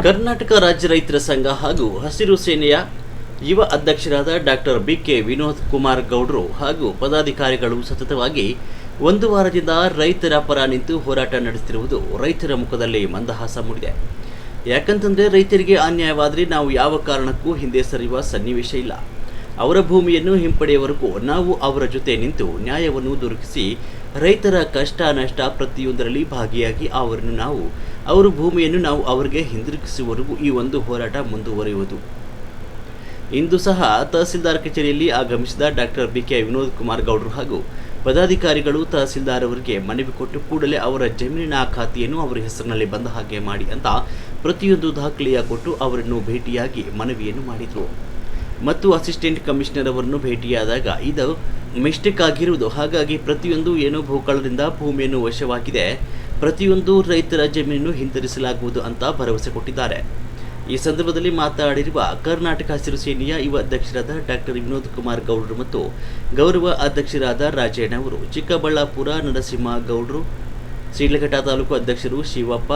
ಕರ್ನಾಟಕ ರಾಜ್ಯ ರೈತರ ಸಂಘ ಹಾಗೂ ಹಸಿರು ಸೇನೆಯ ಯುವ ಅಧ್ಯಕ್ಷರಾದ ಡಾಕ್ಟರ್ ಬಿಕೆ ವಿನೋದ್ ಕುಮಾರ್ ಗೌಡ್ರು ಹಾಗೂ ಪದಾಧಿಕಾರಿಗಳು ಸತತವಾಗಿ ಒಂದು ವಾರದಿಂದ ರೈತರ ಪರ ನಿಂತು ಹೋರಾಟ ನಡೆಸುತ್ತಿರುವುದು ರೈತರ ಮುಖದಲ್ಲಿ ಮಂದಹಾಸ ಮೂಡಿದೆ. ಯಾಕಂತಂದರೆ ರೈತರಿಗೆ ಅನ್ಯಾಯವಾದರೆ ನಾವು ಯಾವ ಕಾರಣಕ್ಕೂ ಹಿಂದೆ ಸರಿಯುವ ಸನ್ನಿವೇಶ ಇಲ್ಲ. ಅವರ ಭೂಮಿಯನ್ನು ಹಿಂಪಡೆಯುವವರೆಗೂ ನಾವು ಅವರ ಜೊತೆ ನಿಂತು ನ್ಯಾಯವನ್ನು ದೊರಕಿಸಿ ರೈತರ ಕಷ್ಟ ನಷ್ಟ ಪ್ರತಿಯೊಂದರಲ್ಲಿ ಭಾಗಿಯಾಗಿ ಅವರ ಭೂಮಿಯನ್ನು ನಾವು ಅವರಿಗೆ ಹಿಂದಿರುಗಿಸುವವರೆಗೂ ಈ ಒಂದು ಹೋರಾಟ ಮುಂದುವರಿಯುವುದು. ಇಂದು ಸಹ ತಹಸೀಲ್ದಾರ್ ಕಚೇರಿಯಲ್ಲಿ ಆಗಮಿಸಿದ ಡಾಕ್ಟರ್ ಬಿಕೆ ವಿನೋದ್ ಕುಮಾರ್ ಗೌಡ್ರು ಹಾಗೂ ಪದಾಧಿಕಾರಿಗಳು ತಹಸೀಲ್ದಾರ್ ಅವರಿಗೆ ಮನವಿ ಕೊಟ್ಟು ಕೂಡಲೇ ಅವರ ಜಮೀನಿನ ಖಾತೆಯನ್ನು ಅವರ ಹೆಸರಿನಲ್ಲಿ ಬಂದ ಹಾಗೆ ಮಾಡಿ ಅಂತ ಪ್ರತಿಯೊಂದು ದಾಖಲೆಯ ಕೊಟ್ಟು ಅವರನ್ನು ಭೇಟಿಯಾಗಿ ಮನವಿಯನ್ನು ಮಾಡಿದರು. ಮತ್ತು ಅಸಿಸ್ಟೆಂಟ್ ಕಮಿಷನರ್ ಅವರನ್ನು ಭೇಟಿಯಾದಾಗ ಇದು ಮಿಸ್ಟೇಕ್ ಆಗಿರುವುದು, ಹಾಗಾಗಿ ಪ್ರತಿಯೊಂದು ಏನೋ ಭೂಕಳದಿಂದ ಭೂಮಿಯನ್ನು ವಶವಾಗಿದೆ, ಪ್ರತಿಯೊಂದು ರೈತರ ಜಮೀನನ್ನು ಹಿಂದಿರಿಸಲಾಗುವುದು ಅಂತ ಭರವಸೆ ಕೊಟ್ಟಿದ್ದಾರೆ. ಈ ಸಂದರ್ಭದಲ್ಲಿ ಮಾತನಾಡಿರುವ ಕರ್ನಾಟಕ ಹಸಿರು ಸೇನೆಯ ಯುವ ಅಧ್ಯಕ್ಷರಾದ ಡಾಕ್ಟರ್ ವಿನೋದ್ ಕುಮಾರ್ ಗೌಡ್ರು ಮತ್ತು ಗೌರವ ಅಧ್ಯಕ್ಷರಾದ ರಾಜಣ್ಣ ಅವರು, ಚಿಕ್ಕಬಳ್ಳಾಪುರ ನರಸಿಂಹ ಗೌಡ್ರು, ಶಿಡ್ಲಘಟ್ಟ ತಾಲೂಕು ಅಧ್ಯಕ್ಷರು ಶಿವಪ್ಪ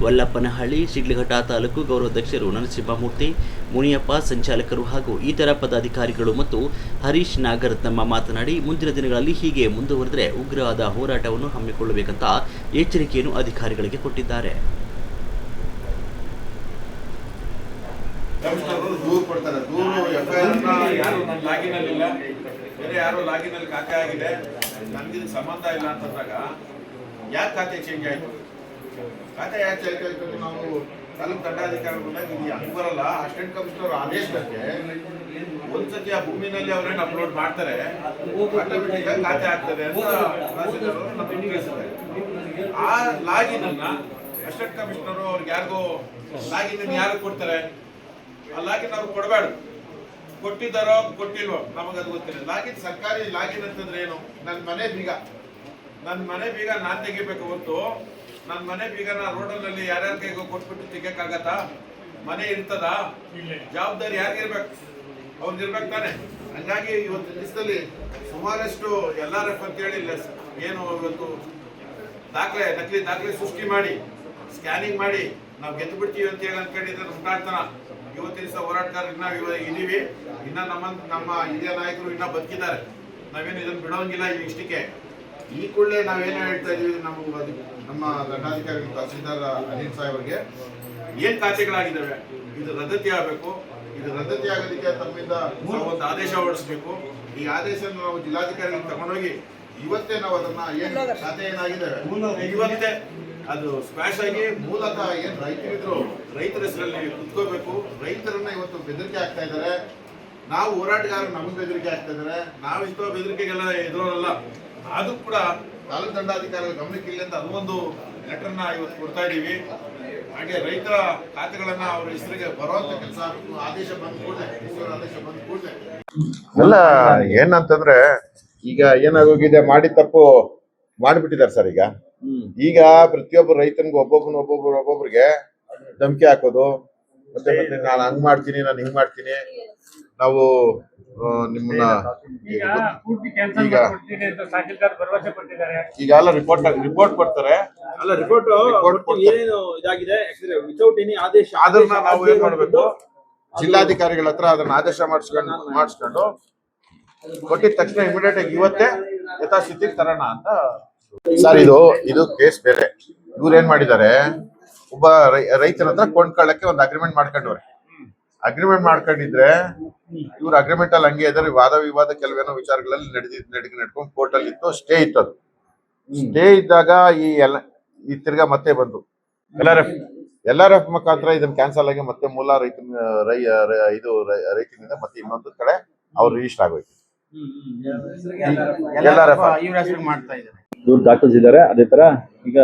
ವಲ್ಲಪ್ಪನಹಳ್ಳಿ, ಶಿಡ್ಲಘಟ್ಟ ತಾಲೂಕು ಗೌರವಾಧ್ಯಕ್ಷರು ನರಸಿಂಹಮೂರ್ತಿ, ಮುನಿಯಪ್ಪ, ಸಂಚಾಲಕರು ಹಾಗೂ ಇತರ ಪದಾಧಿಕಾರಿಗಳು ಮತ್ತು ಹರೀಶ್ ನಾಗರತ್ನಮ್ಮ ಮಾತನಾಡಿ, ಮುಂದಿನ ದಿನಗಳಲ್ಲಿ ಹೀಗೆ ಮುಂದುವರೆದರೆ ಉಗ್ರವಾದ ಹೋರಾಟವನ್ನು ಹಮ್ಮಿಕೊಳ್ಳಬೇಕಂತ ಎಚ್ಚರಿಕೆಯನ್ನು ಅಧಿಕಾರಿಗಳಿಗೆ ಕೊಟ್ಟಿದ್ದಾರೆ. ದೂರು ಕೊಡ್ತಾರೆ. ದೂರು ಎಫ್ಐಆರ್ ಯಾರು ನನ್ನ ಲಾಗಿನಲ್ಲಿಲ್ಲ, ಬೇರೆ ಯಾರು ಲಾಗಿನಲ್ಲಿ ಖಾತೆ ಆಗಿದೆ, ನನಗಿದು ಸಂಬಂಧ ಇಲ್ಲ ಅಂತಂದಾಗ ಯಾಕೆ ಖಾತೆ ಚೇಂಜ್ ಆಯಿತು? ಖಾತೆ ಯಾಕೆ ಚೇಂಜ್ ಆಯಿತು? ನಾವು ತಾಲೂಕು ದಂಡಾಧಿಕಾರಿಗಳಾಗ ಇದು ಹಂಗೆ ಬರಲ್ಲ. ಅಸಿಸ್ಟೆಂಟ್ ಕಮಿಷನರ್ ಆದೇಶದಂತೆ ಒಂದ್ಸತಿ ಆ ಭೂಮಿನಲ್ಲಿ ಅವ್ರೇನು ಅಪ್ಲೋಡ್ ಮಾಡ್ತಾರೆ, ಆಟೋಮೆಟಿಕ್ ಆಗಿ ಖಾತೆ ಆಗ್ತದೆ ಅಂತ ತಹಸೀಲ್ದಾರ್ ನಮಗೆ ತಿಳಿಸಿದ್ದಾರೆ. ಆ ಲಾಗಿನನ್ನ ಅಸಿಸ್ಟೆಂಟ್ ಕಮಿಷನರು ಅವ್ರಿಗೆ ಯಾರಿಗೋ ಲಾಗಿನ್ ಯಾರು ಕೊಡ್ತಾರೆ? ಆ ಲಾಗಿನ್ ಅವ್ರು ಕೊಡಬೇಡ, ಕೊಟ್ಟಿದ್ದಾರೋ ಕೊಟ್ಟಿಲ್ವೋ ನಮಗದು ಗೊತ್ತಿಲ್ಲ. ಲಾಗಿನ್ ಸರ್ಕಾರಿ ಲಾಗಿನ್ ಅಂತಂದ್ರೆ ಏನು? ನನ್ನ ಮನೆ ಬೀಗ ನಾನು ತೆಗಿಬೇಕು ಹೊತ್ತು ನನ್ನ ಮನೆ ಬೀಗನ ರೋಡಲ್ಲಿ ಯಾರ್ಯಾರ ಕೈಗೋ ಕೊಟ್ಬಿಟ್ಟು ತೆಗಿಯಕ್ಕಾಗತ್ತಾ? ಮನೆ ಇರ್ತದ? ಜವಾಬ್ದಾರಿ ಯಾರಿಗಿರ್ಬೇಕು? ಅವ್ರಿಗಿರ್ಬೇಕು ತಾನೆ. ಹಂಗಾಗಿ ಇವತ್ತು ದೇಶದಲ್ಲಿ ಸುಮಾರಷ್ಟು LRF ಅಂತೇಳಿ ಏನು ಇವತ್ತು ನಕಲಿ ದಾಖಲೆ ಸೃಷ್ಟಿ ಮಾಡಿ ಸ್ಕ್ಯಾನಿಂಗ್ ಮಾಡಿ ನಾವು ಗೆದ್ದು ಬಿಡ್ತೀವಿ ಅಂತ ಹೇಳಿ ಅನ್ಕೊಂಡಿದ್ರೆ ಮುಟ್ಟಾಡ್ತಾನ. ಇವತ್ತಿನ ದಿವಸ ಹೋರಾಟಗಾರರು ನಾವು ಇದೀವಿ, ಇನ್ನ ನಮ್ಮ ಹಿರಿಯ ನಾಯಕರು ಇನ್ನ ಬದುಕಿದ್ದಾರೆ, ನಾವೇನು ಇದನ್ನು ಬಿಡೋಂಗಿಲ್ಲ. ಇಷ್ಟಕ್ಕೆ ಈ ಕೂಡಲೇ ನಾವೇನೋ ಹೇಳ್ತಾ ಇದೀವಿ, ನಮ್ಮ ದಂಡಾಧಿಕಾರಿಗಳು ತಹಸೀಲ್ದಾರ್ ಅನಿಲ್ ಸಾಹೇಬ್ರಿಗೆ ಏನ್ ಖಾತೆಗಳಾಗಿದ್ದಾವೆ ಇದು ರದ್ದತಿ ಆಗಬೇಕು. ಇದು ರದ್ದತಿ ಆಗೋದಕ್ಕೆ ತಮ್ಮಿಂದ ಒಂದು ಆದೇಶ ಹೊರಡಿಸ್ಬೇಕು. ಈ ಆದೇಶ ನಾವು ಜಿಲ್ಲಾಧಿಕಾರಿಗಳಿಗೆ ತಗೊಂಡೋಗಿ ಇವತ್ತೇ ನಾವು ಅದನ್ನ ಏನ್ ಖಾತೆ ಏನಾಗಿದ್ದಾವೆ ಇವತ್ತೇ ಅದು ಸ್ಕ್ವಾಶ್ ಆಗಿ ಮೂಲತಃ ಏನ್ ರೈತರಿದ್ರು ರೈತರ ಹೆಸರಲ್ಲಿ ಕುತ್ಕೋಬೇಕು. ರೈತರನ್ನ ಇವತ್ತು ಬೆದರಿಕೆ ಆಗ್ತಾ ಇದ್ದಾರೆ. ನಾವು ಹೋರಾಟಗಾರರು ನಮಗೆ ಬೆದರಿಕೆ ಆಗ್ತಾ ಇದ್ದಾರೆ. ನಾವು ಇಂಥ ಬೆದರಿಕೆಗೆಲ್ಲ ಎದುರೋರಲ್ಲ. ಅದು ಕೂಡ ತಾಲೂಕು ದಂಡಾಧಿಕಾರಿಗಳ ಗಮನಕ್ಕೆ ಇಲ್ಲ ಅಂತ ಅದೊಂದು ಲೆಟರ್ನ ಇವತ್ತು ಕೊಡ್ತಾ ಇದೀವಿ. ಹಾಗೆ ರೈತರ ಖಾತೆಗಳನ್ನ ಅವ್ರ ಹೆಸರಿಗೆ ಬರುವಂತ ಕೆಲಸ ಆದೇಶ ಬಂದ ಕೂಡಲೇ ಎಲ್ಲ ಏನಂತಂದ್ರೆ ಈಗ ಏನಾಗೋಗಿದೆ, ಮಾಡಿ ತಪ್ಪು ಮಾಡಿಬಿಟ್ಟಿದ್ದಾರೆ ಸರ್. ಈಗ ಪ್ರತಿಯೊಬ್ಬರು ರೈತನಿಗೆ ಒಬ್ಬೊಬ್ಬರಿಗೆ ಧಮಕಿ ಹಾಕೋದು, ಮತ್ತೆ ನಾನು ಹಂಗ್ ಮಾಡ್ತೀನಿ, ನಾನು ಹಿಂಗ್ ಮಾಡ್ತೀನಿ, ನಾವು ನಿಮ್ಮನ್ನ ಈಗ ಎಲ್ಲ ರಿಪೋರ್ಟ್ ಕೊಡ್ತಾರೆ. ಅದನ್ನ ನಾವು ಏನ್ ಮಾಡ್ಬೇಕು, ಜಿಲ್ಲಾಧಿಕಾರಿಗಳ ಹತ್ರ ಅದನ್ನ ಆದೇಶ ಮಾಡಿಸ್ಕೊಂಡು ಕೊಟ್ಟಿದ ತಕ್ಷಣ ಇಮಿಡಿಯೇಟ್ ಆಗಿ ಇವತ್ತೇ ಯಥಾಸ್ಥಿತಿಗೆ ತರೋಣ ಅಂತ ಸರ್. ಇದು ಕೇಸ್ ಬೇರೆ. ಇವ್ರು ಏನ್ ಮಾಡಿದ್ದಾರೆ, ಒಬ್ಬ ರೈತರ ಹತ್ರ ಕೊಂಡ್ಕೊಳ್ಳಕ್ಕೆ ಒಂದು ಅಗ್ರಿಮೆಂಟ್ ಮಾಡ್ಕೊಂಡವ್ರೆ. ಅಗ್ರಿಮೆಂಟ್ ಮಾಡ್ಕೊಂಡಿದ್ರೆ ಇವ್ರ ಅಗ್ರಿಮೆಂಟ್ ಅಲ್ಲಿ ಹಂಗೆ ಇದಾರೆ. ವಾದ ವಿವಾದ ಕೆಲವೇನೋ ವಿಚಾರಗಳಲ್ಲಿ ನಡ್ಕೊಂಡು ಕೋರ್ಟ್ ಅಲ್ಲಿ ಇತ್ತು, ಸ್ಟೇ ಇತ್ತು. ಅದು ಸ್ಟೇ ಇದ್ದಾಗ ಈ ತಿರ್ಗಾ ಮತ್ತೆ ಬಂದು LRF ಮುಖಾಂತರ ಇದನ್ನ ಕ್ಯಾನ್ಸಲ್ ಆಗಿ ಮತ್ತೆ ಮೂಲ ರೈತನಿಂದ ಮತ್ತೆ ಇನ್ನೊಂದು ಕಡೆ ಅವ್ರು ರಿಜಿಸ್ಟರ್ ಆಗೋಯ್ತು. ದೂರು ದಾಖಲಿಸಿದ್ದಾರೆ. ಅದೇ ತರ ಈಗ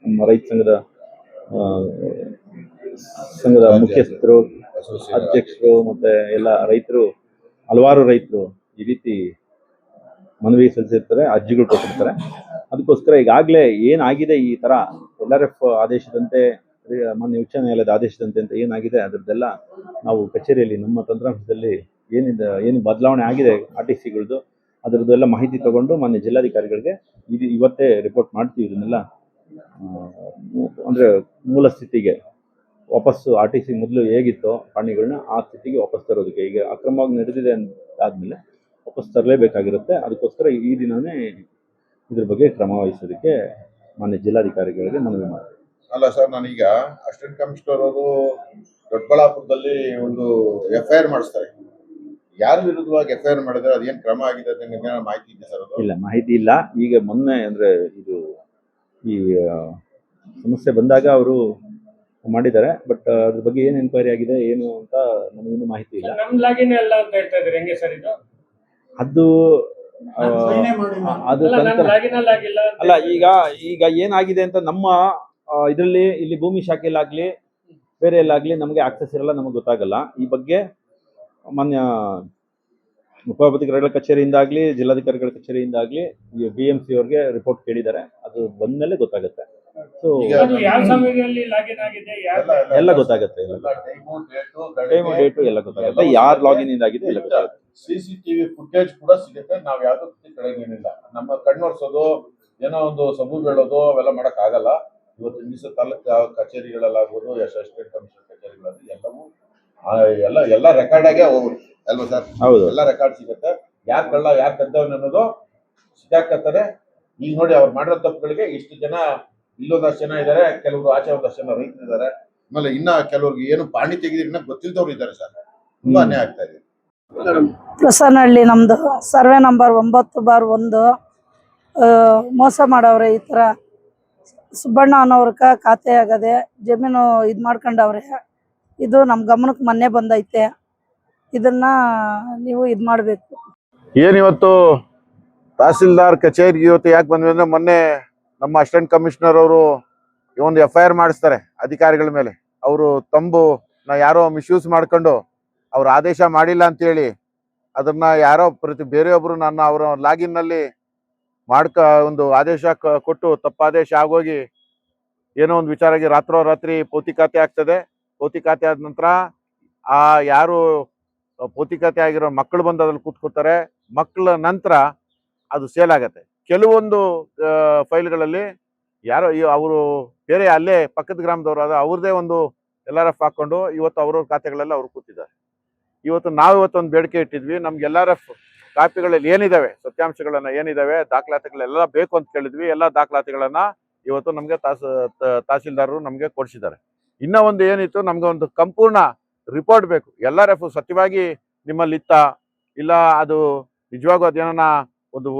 ನಮ್ಮ ರೈತ ಸಂಘದ ಮುಖ್ಯಸ್ಥರು, ಅಧ್ಯಕ್ಷರು ಮತ್ತೆ ಎಲ್ಲ ರೈತರು, ಹಲವಾರು ರೈತರು ಈ ರೀತಿ ಮನವಿ ಸಲ್ಲಿಸಿರ್ತಾರೆ, ಅರ್ಜಿಗಳು ಕೊಟ್ಟಿರ್ತಾರೆ. ಅದಕ್ಕೋಸ್ಕರ ಈಗಾಗಲೇ ಏನಾಗಿದೆ, ಈ ತರ LRF ಆದೇಶದಂತೆ, ಮಾನ್ಯ ಉಚ್ಚ ನ್ಯಾಯಾಲಯದ ಆದೇಶದಂತೆ ಅಂತ ಏನಾಗಿದೆ ಅದರದ್ದೆಲ್ಲ ನಾವು ಕಚೇರಿಯಲ್ಲಿ ನಮ್ಮ ತಂತ್ರಾಂಶದಲ್ಲಿ ಏನು ಬದಲಾವಣೆ ಆಗಿದೆ RTCಗಳದ್ದು ಅದರದ್ದೆಲ್ಲ ಮಾಹಿತಿ ತಗೊಂಡು ಮಾನ್ಯ ಜಿಲ್ಲಾಧಿಕಾರಿಗಳಿಗೆ ಇವತ್ತೇ ರಿಪೋರ್ಟ್ ಮಾಡ್ತೀವಿ. ಇದನ್ನೆಲ್ಲ ಅಂದ್ರೆ ಮೂಲ ಸ್ಥಿತಿಗೆ ವಾಪಸ್ಸು RTC ಮೊದಲು ಹೇಗಿತ್ತೋ ಪ್ರಾಣಿಗಳನ್ನ ಆ ಸ್ಥಿತಿಗೆ ವಾಪಸ್ ತರೋದಕ್ಕೆ, ಈಗ ಅಕ್ರಮವಾಗಿ ನಡೆದಿದೆ ಆದಮೇಲೆ ವಾಪಸ್ ತರಲೇಬೇಕಾಗಿರುತ್ತೆ. ಅದಕ್ಕೋಸ್ಕರ ಈ ದಿನವೇ ಇದ್ರ ಬಗ್ಗೆ ಕ್ರಮ ವಹಿಸೋದಕ್ಕೆ ಮಾನ್ಯ ಜಿಲ್ಲಾಧಿಕಾರಿಗಳಿಗೆ ಮನವಿ ಮಾಡ್ತೀನಿ. ಅಲ್ಲ ಸರ್, ನಾನೀಗ ಅಸಿಸ್ಟೆಂಟ್ ಕಮಿಷನರ್ ಅವರು ದೊಡ್ಡಬಳ್ಳಾಪುರದಲ್ಲಿ ಒಂದು FIR ಮಾಡಿಸ್ತಾರೆ. ಯಾರ ವಿರುದ್ಧವಾಗಿ FIR ಮಾಡಿದ್ರೆ ಅದೇನ್ ಕ್ರಮ ಆಗಿದೆ ಅಂತ ನಿಮ್ಗೆ ಮಾಹಿತಿ ಇದೆ ಸರ್? ಇಲ್ಲ, ಮಾಹಿತಿ ಇಲ್ಲ. ಈಗ ಮೊನ್ನೆ ಅಂದ್ರೆ ಇದು ಈ ಸಮಸ್ಯೆ ಬಂದಾಗ ಅವರು ಮಾಡಿದ್ದಾರೆ, ಬಟ್ ಅದ್ರ ಬಗ್ಗೆ ಏನು ಎನ್ಕ್ವೈರಿ ಆಗಿದೆ ಏನು ಅಂತ ನಮಗಿನ್ನೂ ಮಾಹಿತಿ ಇಲ್ಲ. ನಮ್ಲಾಗಿನೇ ಅಲ್ಲ ಅಂತ ಹೇಳ್ತಾ ಇದ್ದಾರೆ, ಹೆಂಗೆ ಸರ್ ಇದು? ಅದು ಅದು ಅಲ್ಲ, ಈಗ ಏನಾಗಿದೆ ಅಂತ ನಮ್ಮ ಇದರಲ್ಲಿ ಇಲ್ಲಿ ಭೂಮಿ ಶಾಖೆಯಲ್ಲಾಗ್ಲಿ ಬೇರೆ ಎಲ್ಲಾಗ್ಲಿ ನಮಗೆ ಆಕ್ಸೆಸ್ ಇರಲ್ಲ, ನಮಗೆ ಗೊತ್ತಾಗಲ್ಲ. ಈ ಬಗ್ಗೆ ಮಾನ್ಯ ಉಪವಿಭಾಗಾಧಿಕಾರಿಗಳ ಕಚೇರಿಯಿಂದಾಗ್ಲಿ ಜಿಲ್ಲಾಧಿಕಾರಿಗಳ ಕಚೇರಿಯಿಂದಾಗ್ಲಿ BMC ಅವ್ರಿಗೆ ರಿಪೋರ್ಟ್ ಕೇಳಿದ್ದಾರೆ. ಅದು ಬಂದ್ಮೇಲೆ ಗೊತ್ತಾಗುತ್ತೆ. ಸೊ ಯಾವ ಸಮಯದಲ್ಲಿ ಲಾಗಿನ್ ಆಗಿದೆ, ಎಲ್ಲ ಗೊತ್ತಾಗುತ್ತೆ, ಟೈಮು ಡೇಟು ಎಲ್ಲ ಗೊತ್ತಾಗುತ್ತೆ, ಯಾರು ಲಾಗಿನ್ ಆಗಿದೆ ಎಲ್ಲ ಗೊತ್ತಾಗುತ್ತೆ. CCTV ಫುಟೇಜ್ ಕೂಡ ಸಿಗುತ್ತೆ. ನಾವ್ ಯಾವ್ದು ಕೆಳಗೇನಿಲ್ಲ, ನಮ್ಮ ಕಣ್ಣೋರ್ಸೋದು ಏನೋ ಒಂದು ಸಬು ಬೀಳೋದು ಅವೆಲ್ಲ ಮಾಡಕ್ ಆಗಲ್ಲ. ಇವತ್ತು ದಿವಸ ತಾಲೂಕು ಕಚೇರಿಗಳಲ್ಲಾಗ್ಬೋದು, ಅಸಿಸ್ಟೆಂಟ್ ಕಮಿಷನರ್ ಕಚೇರಿಗಳಲ್ಲಿ ಎಲ್ಲವೂ ಎಲ್ಲ ರೆಕಾರ್ಡ್ ಆಗೇ ಹೋಗುತ್ತೆ ಅಲ್ವಾ ಸರ್? ಹೌದು, ಎಲ್ಲ ರೆಕಾರ್ಡ್ ಸಿಗುತ್ತೆ. ಯಾರ್ ಕಳ್ಳ ಯಾರ್ ಕದ್ದವನ್ ಅನ್ನೋದು ಸಿಕ್ಕಾಕತ್ತಾರೆ. ಈಗ ನೋಡಿ, ಅವ್ರು ಮಾಡಿರೋ ತಪ್ಪುಗಳಿಗೆ ಇಷ್ಟು ಜನ, ಇಲ್ಲೊಂದಷ್ಟು ಜನ ಇದ್ದಾರೆ, ಕೆಲವರು ಆಚೆ ಒಂದಷ್ಟು ಜನ ರೈತರು ಇದ್ದಾರೆ, ಆಮೇಲೆ ಇನ್ನ ಕೆಲವ್ರಿಗೆ ಏನು ಪಾಣಿ ತೆಗೆದಿನ್ನ ಗೊತ್ತಿಲ್ದವ್ರು ಇದ್ದಾರೆ ಸರ್. ತುಂಬಾ ಅನ್ಯಾಯ ಆಗ್ತಾ ಇದೆ. ಪ್ರಸನ್ನಹಳ್ಳಿ ನಮ್ದು ಸರ್ವೆ ನಂಬರ್ 9/1 ಮೋಸ ಮಾಡವ್ರೆ. ಈ ಥರ ಸುಬ್ಬಣ್ಣ ಅನ್ನೋರ್ಕ ಖಾತೆ ಆಗದೆ ಜಮೀನು ಇದು ಮಾಡ್ಕೊಂಡವ್ರೆ. ಇದು ನಮ್ಮ ಗಮನಕ್ಕೆ ಮೊನ್ನೆ ಬಂದೈತೆ. ಇದನ್ನ ನೀವು ಇದು ಮಾಡಬೇಕು. ಏನಿವತ್ತು ತಹಸೀಲ್ದಾರ್ ಕಚೇರಿಗೆ ಇವತ್ತು ಯಾಕೆ ಬಂದ್ವಿ ಅಂದ್ರೆ, ಮೊನ್ನೆ ನಮ್ಮ ಅಸಿಸ್ಟೆಂಟ್ ಕಮಿಷನರ್ ಅವರು ಒಂದು FIR ಮಾಡಿಸ್ತಾರೆ ಅಧಿಕಾರಿಗಳ ಮೇಲೆ. ಅವರು ಯಾರೋ ಮಿಸ್ಯೂಸ್ ಮಾಡ್ಕೊಂಡು ಅವ್ರ ಆದೇಶ ಮಾಡಿಲ್ಲ ಅಂತೇಳಿ ಅದನ್ನ ಯಾರೋ ಬೇರೆಯೊಬ್ರು ಅವರ ಲಾಗಿನ್ ನಲ್ಲಿ ಒಂದು ಆದೇಶ ಕೊಟ್ಟು ತಪ್ಪಾದೇಶ ಆಗೋಗಿ ಏನೋ ಒಂದು ವಿಚಾರಕ್ಕೆ ರಾತ್ರೋರಾತ್ರಿ ಪೌತಿಕಾತೆ ಆಗ್ತದೆ. ಪೌತಿಕಾತೆ ಆದ ನಂತರ ಯಾರು ಪೌತಿಕಾತೆ ಆಗಿರೋ ಮಕ್ಕಳು ಬಂದು ಅದ್ರಲ್ಲಿ ಕೂತ್ಕೋತಾರೆ. ಮಕ್ಕಳ ನಂತರ ಅದು ಸೇಲ್ ಆಗತ್ತೆ. ಕೆಲವೊಂದು ಫೈಲ್ಗಳಲ್ಲಿ ಯಾರೋ ಅವರು ಬೇರೆ ಅಲ್ಲೇ ಪಕ್ಕದ ಗ್ರಾಮದವ್ರು ಅವ್ರದೇ ಒಂದು LRF ಹಾಕೊಂಡು ಇವತ್ತು ಅವ್ರವ್ರ ಖಾತೆಗಳೆಲ್ಲ ಅವ್ರು ಕೂತಿದ್ದಾರೆ. ಇವತ್ತು ಒಂದು ಬೇಡಿಕೆ ಇಟ್ಟಿದ್ವಿ, ನಮ್ಗೆ LRF ಕಾಪಿಗಳಲ್ಲಿ ಏನಿದಾವೆ, ಸತ್ಯಾಂಶಗಳನ್ನ ಏನಿದಾವೆ, ದಾಖಲಾತಿಗಳೆಲ್ಲ ಬೇಕು ಅಂತ ಕೇಳಿದ್ವಿ. ಎಲ್ಲ ದಾಖಲಾತಿಗಳನ್ನ ಇವತ್ತು ನಮ್ಗೆ ತಹಸೀಲ್ದಾರರು ನಮ್ಗೆ ಕೊಡಿಸಿದ್ದಾರೆ. ಇನ್ನ ಒಂದು ಏನಿತ್ತು, ನಮ್ಗೆ ಒಂದು ಸಂಪೂರ್ಣ ರಿಪೋರ್ಟ್ ಬೇಕು. LRF ಸತ್ಯವಾಗಿ ನಿಮ್ಮಲ್ಲಿ ಇಲ್ಲ ಅದು ನಿಜವಾಗೂ ಅದೇನ ಒಂದು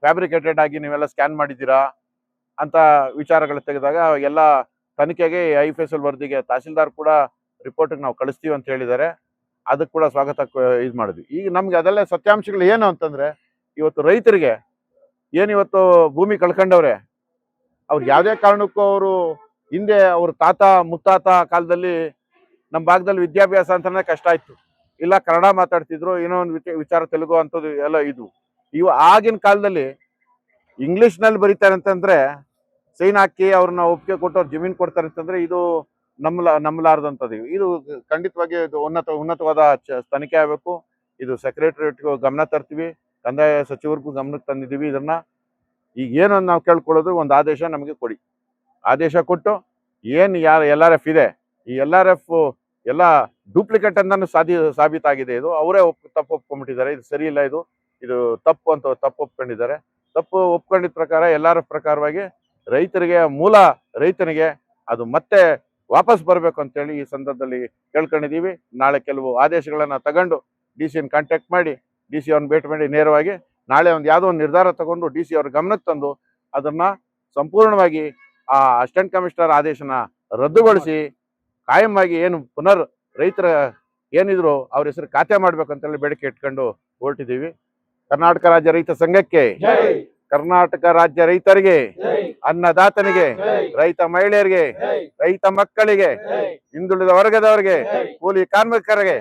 ಫ್ಯಾಬ್ರಿಕೇಟೆಡ್ ಆಗಿ ನೀವೆಲ್ಲ ಸ್ಕ್ಯಾನ್ ಮಾಡಿದ್ದೀರಾ ಅಂತ ವಿಚಾರಗಳು ತೆಗೆದಾಗ ಎಲ್ಲ ತನಿಖೆಗೆ IFSL ವರದಿಗೆ ತಹಸೀಲ್ದಾರ್ ಕೂಡ ರಿಪೋರ್ಟ್ ನಾವು ಕಳಿಸ್ತೀವಿ ಅಂತ ಹೇಳಿದ್ದಾರೆ. ಅದಕ್ಕೆ ಕೂಡ ಸ್ವಾಗತ ಇದು ಮಾಡಿದ್ವಿ. ಈಗ ನಮ್ಗೆ ಅದೆಲ್ಲ ಸತ್ಯಾಂಶಗಳು ಏನು ಅಂತಂದ್ರೆ, ಇವತ್ತು ರೈತರಿಗೆ ಏನಿವತ್ತು ಭೂಮಿ ಕಳ್ಕೊಂಡವ್ರೆ, ಅವ್ರು ಯಾವುದೇ ಕಾರಣಕ್ಕೂ ಅವರು ಹಿಂದೆ ಅವ್ರ ತಾತ ಮುತ್ತಾತ ಕಾಲದಲ್ಲಿ ನಮ್ಮ ಭಾಗದಲ್ಲಿ ವಿದ್ಯಾಭ್ಯಾಸ ಅಂತಾನೆ ಕಷ್ಟ ಇತ್ತು. ಇಲ್ಲ ಕನ್ನಡ ಮಾತಾಡ್ತಿದ್ರು, ಏನೋ ಒಂದು ವಿಚಾರ ತೆಲುಗು ಅಂತದ್ದು ಎಲ್ಲ ಇದು. ಆಗಿನ ಕಾಲದಲ್ಲಿ ಇಂಗ್ಲಿಷ್ ನಲ್ಲಿ ಬರೀತಾರೆ ಅಂತಂದ್ರೆ, ಸೈನ್ ಹಾಕಿ ಅವ್ರನ್ನ ಒಪ್ಪಿಗೆ ಕೊಟ್ಟು ಅವ್ರು ಜಮೀನು ಕೊಡ್ತಾರೆ ಅಂತಂದ್ರೆ ಇದು ನಂಬಲಾರ್ದಂಥದ್ದು. ಇದು ಖಂಡಿತವಾಗಿ ಇದು ಉನ್ನತವಾದ ತನಿಖೆ ಆಗಬೇಕು. ಇದು ಸೆಕ್ರೆಟರಿಯೇಟ್ಗೂ ಗಮನ ತರ್ತೀವಿ, ಕಂದಾಯ ಸಚಿವರಿಗೂ ಗಮನಕ್ಕೆ ತಂದಿದ್ದೀವಿ. ಇದನ್ನ ಈಗ ಏನು ನಾವು ಕೇಳ್ಕೊಳ್ಳೋದು, ಒಂದು ಆದೇಶ ನಮಗೆ ಕೊಡಿ. ಆದೇಶ ಕೊಟ್ಟು ಏನು LRF ಇದೆ, ಈ LRF ಎಲ್ಲ ಡೂಪ್ಲಿಕೇಟ್ ಅಂತಾನು ಸಾಬೀತಾಗಿದೆ. ಇದು ಅವರೇ ತಪ್ಪು ಒಪ್ಕೊಂಡ್ಬಿಟ್ಟಿದ್ದಾರೆ. ಇದು ಸರಿ ಇಲ್ಲ, ಇದು ತಪ್ಪು ಅಂತ ತಪ್ಪು ಒಪ್ಕೊಂಡಿದ್ದಾರೆ. ತಪ್ಪು ಒಪ್ಕೊಂಡಿದ್ದ ಪ್ರಕಾರ LRF ಪ್ರಕಾರವಾಗಿ ರೈತರಿಗೆ, ಮೂಲ ರೈತನಿಗೆ ಅದು ಮತ್ತೆ ವಾಪಸ್ ಬರಬೇಕು ಅಂತೇಳಿ ಈ ಸಂದರ್ಭದಲ್ಲಿ ಕೇಳ್ಕೊಂಡಿದ್ದೀವಿ. ನಾಳೆ ಕೆಲವು ಆದೇಶಗಳನ್ನ ತಗೊಂಡು DC ಕಾಂಟ್ಯಾಕ್ಟ್ ಮಾಡಿ, DC ಅವ್ರನ್ನ ಭೇಟಿ ಮಾಡಿ ನೇರವಾಗಿ ನಾಳೆ ಯಾವುದೋ ಒಂದು ನಿರ್ಧಾರ ತಗೊಂಡು DC ಅವ್ರ ಗಮನಕ್ಕೆ ತಂದು ಅದನ್ನ ಸಂಪೂರ್ಣವಾಗಿ ಆ ಅಸಿಸ್ಟೆಂಟ್ ಕಮಿಷನರ್ ಆದೇಶನ ರದ್ದುಗೊಳಿಸಿ ಕಾಯಂ ಏನು ಪುನರ್ ರೈತರ ಏನಿದ್ರು ಅವ್ರ ಹೆಸರು ಖಾತೆ ಮಾಡ್ಬೇಕಂತೇಳಿ ಬೇಡಿಕೆ ಇಟ್ಕೊಂಡು ಹೊರಟಿದ್ದೀವಿ. ಕರ್ನಾಟಕ ರಾಜ್ಯ ರೈತ ಸಂಘಕ್ಕೆ, ಕರ್ನಾಟಕ ರಾಜ್ಯ ರೈತರಿಗೆ, ಅನ್ನದಾತನಿಗೆ, ರೈತ ಮಹಿಳೆಯರಿಗೆ, ರೈತ ಮಕ್ಕಳಿಗೆ, ಹಿಂದುಳಿದ ವರ್ಗದವರಿಗೆ, ಕೂಲಿ ಕಾರ್ಮಿಕರಿಗೆ